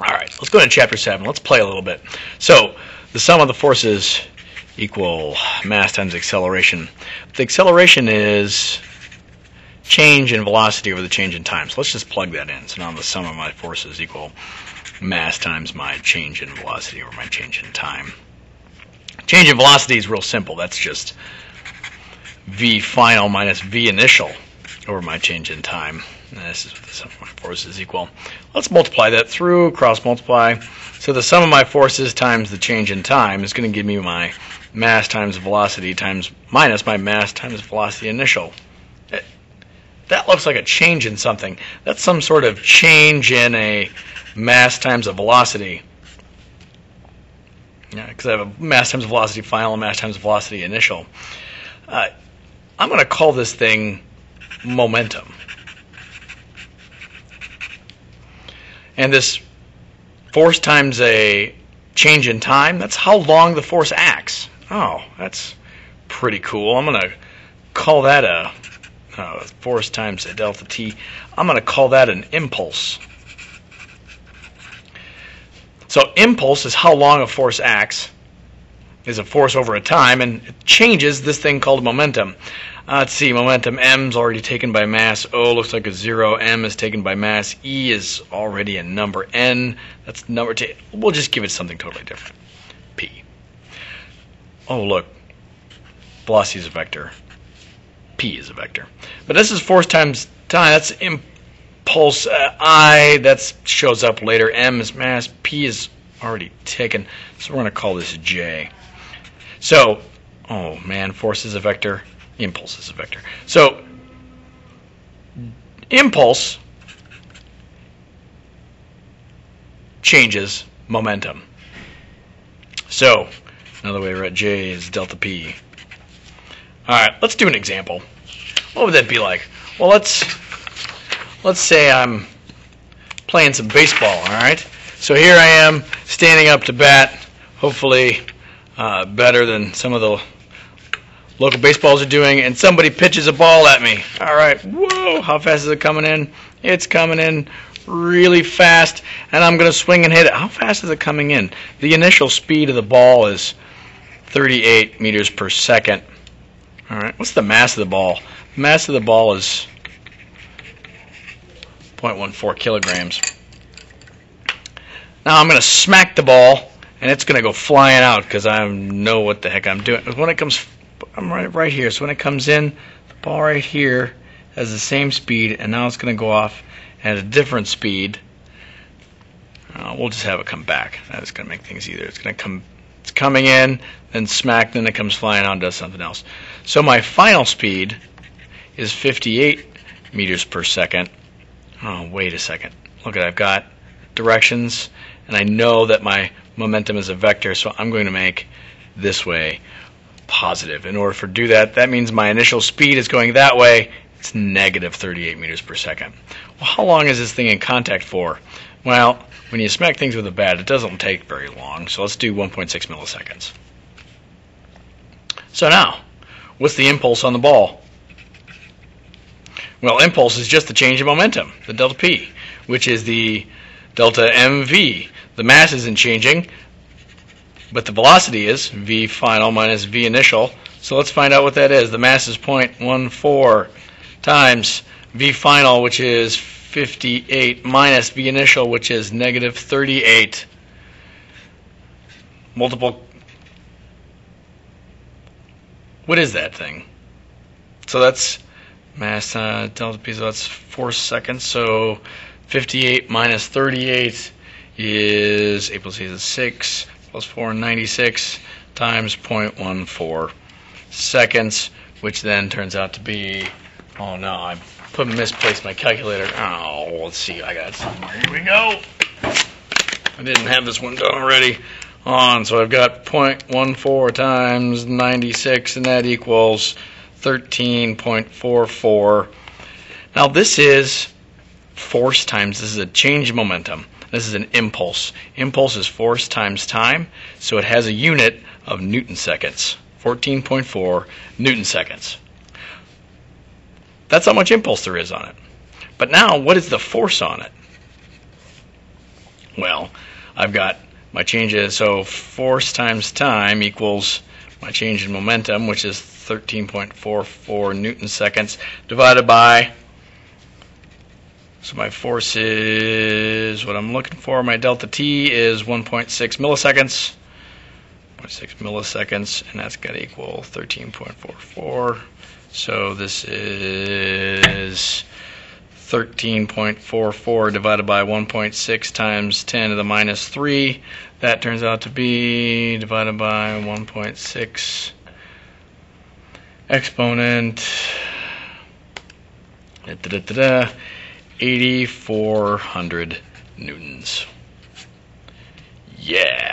Alright, let's go into Chapter 7. Let's play a little bit. So, the sum of the forces equal mass times acceleration. The acceleration is change in velocity over the change in time. So let's just plug that in. So now the sum of my forces equal mass times my change in velocity over my change in time. Change in velocity is real simple. That's just v final minus v initial over my change in time. And this is what the sum of my forces equal. Let's multiply that through, cross multiply. So the sum of my forces times the change in time is going to give me my mass times velocity times minus my mass times velocity initial. That looks like a change in something. That's some sort of change in a mass times a velocity. Yeah, because I have a mass times velocity final and mass times velocity initial. I'm going to call this thing momentum. And this force times a change in time, that's how long the force acts. Oh, that's pretty cool. I'm going to call that a force times a delta t. I'm going to call that an impulse. So impulse is how long a force acts, is a force over a time, and it changes this thing called momentum. Let's see, momentum m's already taken by mass. O looks like a 0. M is taken by mass. E is already a number. N, that's number t. We'll just give it something totally different. P. Oh, look. Velocity is a vector. P is a vector. But this is force times time. That's impulse. I, that shows up later. M is mass. P is already taken. So we're going to call this J. So, oh man, force is a vector. Impulse is a vector. So, impulse changes momentum. So, another way to write J is delta P. Alright, let's do an example. What would that be like? Well, let's say I'm playing some baseball, alright? So here I am, standing up to bat, hopefully better than some of the local baseballs are doing, and somebody pitches a ball at me. Alright, whoa, how fast is it coming in? It's coming in really fast, and I'm going to swing and hit it. How fast is it coming in? The initial speed of the ball is 38 meters per second. Alright, what's the mass of the ball? The mass of the ball is 0.14 kilograms. Now I'm going to smack the ball, and it's going to go flying out because I know what the heck I'm doing. When it comes, I'm right here. So when it comes in, the ball right here has the same speed, and now it's going to go off at a different speed. We'll just have it come back. That's going to make things easier. It's going to come. It's coming in, then smack, then it comes flying out and does something else. So my final speed is 58 meters per second. Oh, wait a second. Look at, I've got directions, and I know that my momentum is a vector, so I'm going to make this way positive. In order to do that, that means my initial speed is going that way. It's negative 38 meters per second. Well, how long is this thing in contact for? Well, when you smack things with a bat, it doesn't take very long, so let's do 1.6 milliseconds. So now, what's the impulse on the ball? Well, impulse is just the change in momentum, the delta P, which is the delta mv. The mass isn't changing, but the velocity is v final minus v initial. So let's find out what that is. The mass is 0.14 times v final, which is 58, minus v initial, which is negative 38. Multiple. What is that thing? So that's mass delta P, so that's 4 seconds. So 58 minus 38 is 8 plus 8 is 6 plus 4, 96 times 0.14 seconds, which then turns out to be, oh no, I misplaced my calculator. Oh, let's see, I got it somewhere. Here we go. I didn't have this one done already. So I've got 0.14 times 96, and that equals 13.44. Now this is force times, this is a change in momentum. This is an impulse. Impulse is force times time, so it has a unit of Newton seconds. 14.4 Newton seconds. That's how much impulse there is on it. But now, what is the force on it? Well, I've got my changes, so force times time equals my change in momentum, which is 13.44 newton seconds, divided by, so my force is what I'm looking for. My delta T is 1.6 milliseconds. 0.6 milliseconds, and that's got to equal 13.44. So this is 13.44 divided by 1.6 times 10 to the minus 3. That turns out to be divided by 1.6 exponent 8,400 newtons. Yeah.